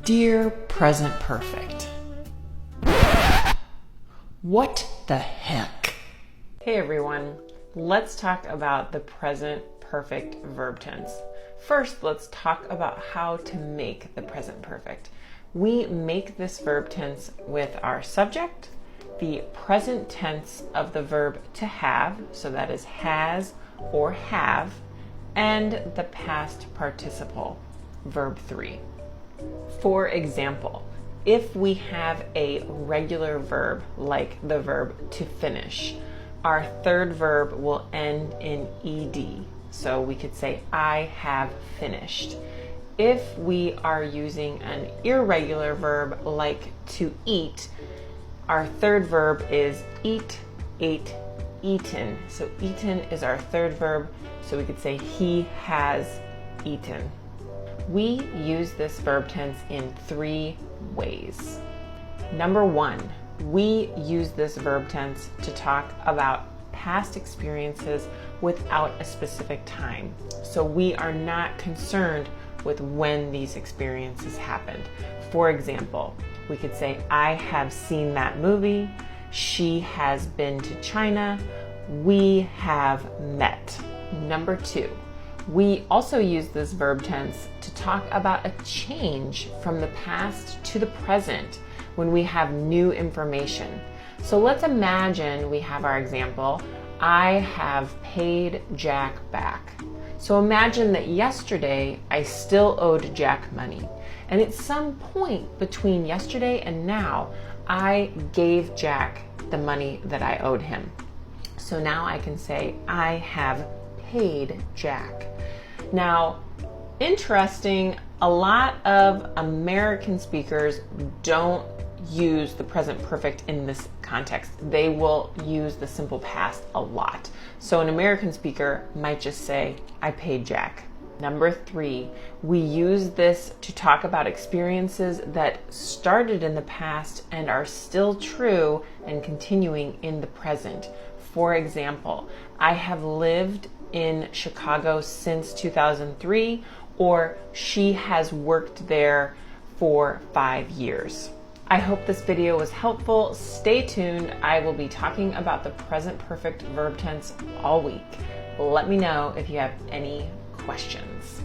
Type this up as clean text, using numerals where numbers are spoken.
Dear present perfect. What the heck? Hey everyone, let's talk about the present perfect verb tense. First, let's talk about how to make the present perfect. We make this verb tense with our subject, the present tense of the verb to have, so that is has or have, and the past participle, verb 3. For example, if we have a regular verb like the verb to finish, our third verb will end in ed. So we could say, I have finished. If we are using an irregular verb like to eat, our third verb is eat, ate, eaten. So eaten is our third verb, so we could say he has eaten. We use this verb tense in 3 ways. Number 1, we use this verb tense to talk about past experiences without a specific time. So we are not concerned with when these experiences happened. For example, we could say, I have seen that movie, she has been to China, we have met. Number 2, we also use this verb tense to talk about a change from the past to the present when we have new information. So let's imagine we have our example, I have paid Jack back. So imagine that yesterday I still owed Jack money. And at some point between yesterday and now, I gave Jack the money that I owed him. So now I can say, I have paid Jack. Now, interesting, a lot of American speakers don't use the present perfect in this context. They will use the simple past a lot. So an American speaker might just say, I paid Jack. Number 3, we use this to talk about experiences that started in the past and are still true and continuing in the present. For example, I have lived in Chicago since 2003, or she has worked there for 5 years. I hope this video was helpful. Stay tuned. I will be talking about the present perfect verb tense all week. Let me know if you have any questions.